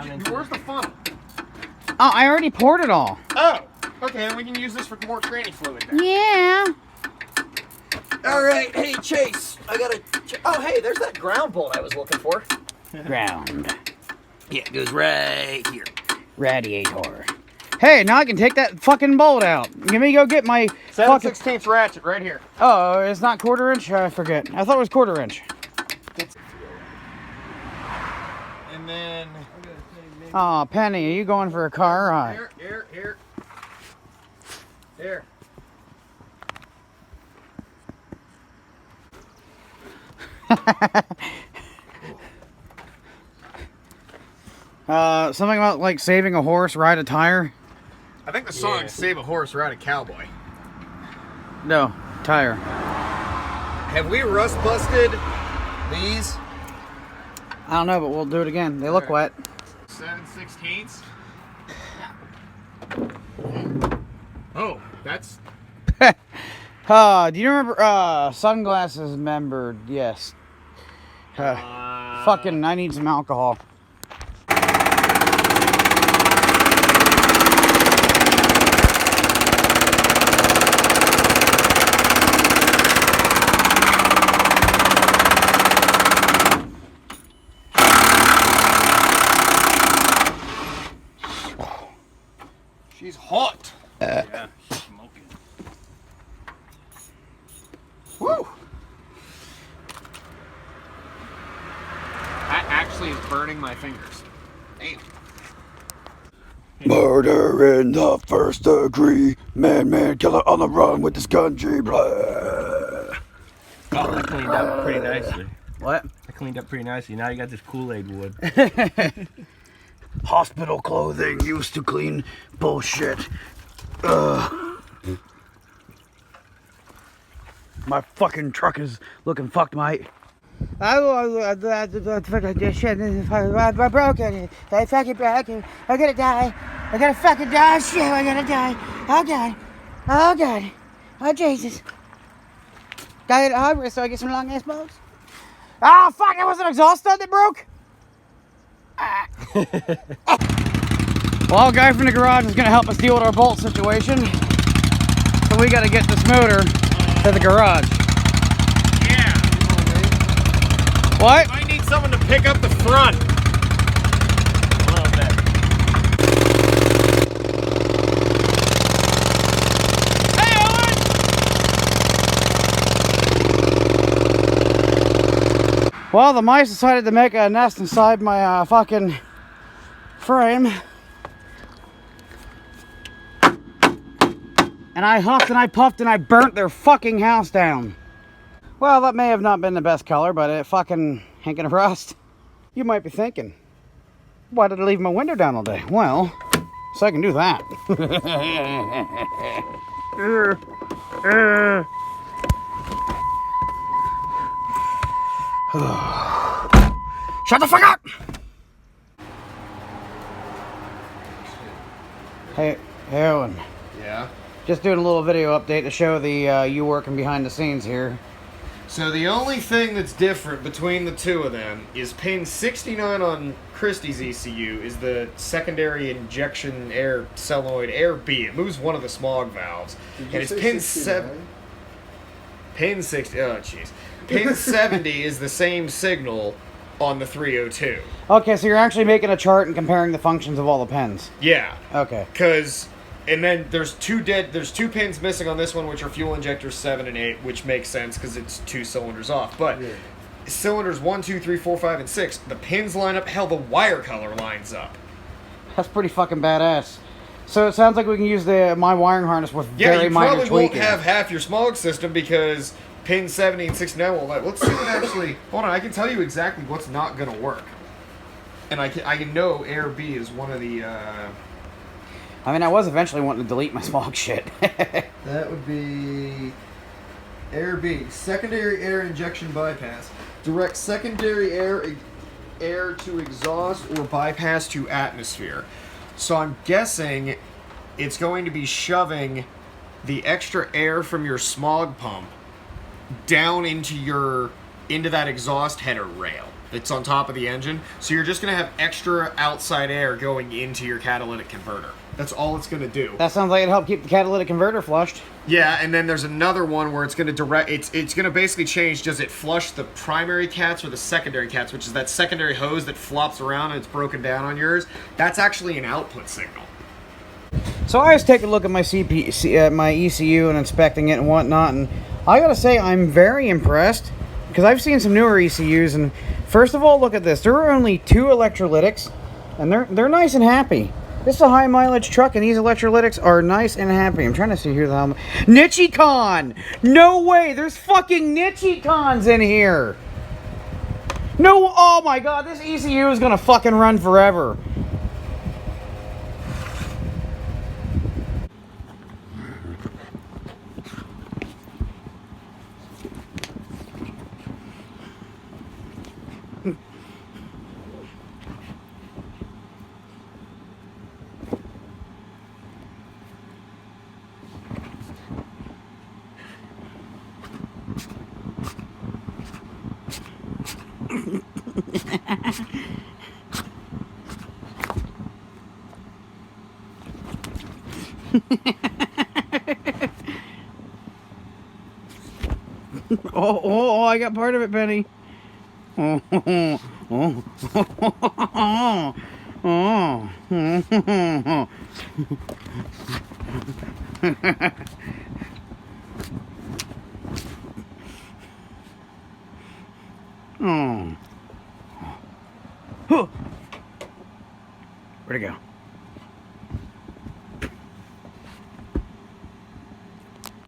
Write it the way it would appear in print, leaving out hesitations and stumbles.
Where's the funnel? Oh, I already poured it all. Oh, okay, then we can use this for more tranny fluid then. Yeah. All right, hey Chase, I gotta. Oh, hey, there's that ground bolt I was looking for. Ground. Yeah, it goes right here. Radiator. Hey, now I can take that fucking bolt out. Let me go get my 7/16 ratchet right here. Oh, it's not quarter inch? I forget. I thought it was quarter inch. And then... Oh, Penny, are you going for a car ride? Here. Here. Something about like saving a horse, ride a tire? I think the song Save a Horse, Ride a Cowboy. No, tire. Have we rust busted these? I don't know, but we'll do it again. They look wet. 7/16. Oh, that's... Do you remember, Sunglasses member? Yes. Fucking, I need some alcohol. She's hot. Yeah, she's smoking. Woo! That actually is burning my fingers. Damn. Murder in the first degree. Man killer on the run with his gun G. Blah. Oh, I cleaned up pretty nicely. What? I cleaned up pretty nicely. Now you got this Kool-Aid wood. Hospital clothing used to clean bullshit. My fucking truck is looking fucked, mate. I broke it. I fucking broke it. I'm gonna die. I'm gonna fucking die. Shit, I'm gonna die. Oh god. Oh god. Oh Jesus. Gotta get hardware so I get some long ass bolts. Oh fuck, it was an exhaust stud that broke? Well, a guy from the garage is gonna help us deal with our bolt situation. So we gotta get this motor to the garage. Yeah. What? I need someone to pick up the front. A little bit. Hey, Owen! Well, the mice decided to make a nest inside my fucking frame. And I huffed and I puffed and I burnt their fucking house down. Well, that may have not been the best color, but it fucking ain't gonna rust. You might be thinking, why did I leave my window down all day? Well, so I can do that. Shut the fuck up! Hey, Owen. Yeah. Just doing a little video update to show the you working behind the scenes here. So the only thing that's different between the two of them is pin 69 on Christie's ECU is the secondary injection air solenoid air B. It moves one of the smog valves. And it's pin 7. Pin 60. Oh jeez. Pin 70 is the same signal on the 302. Okay, so you're actually making a chart and comparing the functions of all the pins. Yeah. Okay. And then there's two pins missing on this one, which are fuel injectors 7 and 8, which makes sense because it's 2 cylinders off. But cylinders 1, 2, 3, 4, 5, and 6, the pins line up. Hell, the wire color lines up. That's pretty fucking badass. So it sounds like we can use my wiring harness with very minor tweaking. Yeah, you probably won't have half your smog system because pin 70 and 69 will let. Let's see what actually. Hold on, I can tell you exactly what's not gonna work. And I can know Air B is one of the. I mean, I was eventually wanting to delete my smog shit. That would be Air B, secondary air injection bypass. Direct secondary air to exhaust or bypass to atmosphere. So I'm guessing it's going to be shoving the extra air from your smog pump down into that exhaust header rail. It's on top of the engine, so you're just going to have extra outside air going into your catalytic converter. That's all it's going to do. That sounds like it'd help keep the catalytic converter flushed. Yeah, and then there's another one where it's going to it's going to basically change, does it flush the primary cats or the secondary cats, which is that secondary hose that flops around and it's broken down on yours. That's actually an output signal. So I was taking a look at my my ECU and inspecting it and whatnot, and I gotta say I'm very impressed because I've seen some newer ECUs, and first of all, look at this. There are only 2 electrolytics, and they're nice and happy. This is a high mileage truck, and these electrolytics are nice and happy. I'm trying to see who the hell. Nichicon! No way! There's fucking Nichicons in here! No, oh my god, this ECU is gonna fucking run forever. Oh, I got part of it, Penny. Oh, Where'd it go?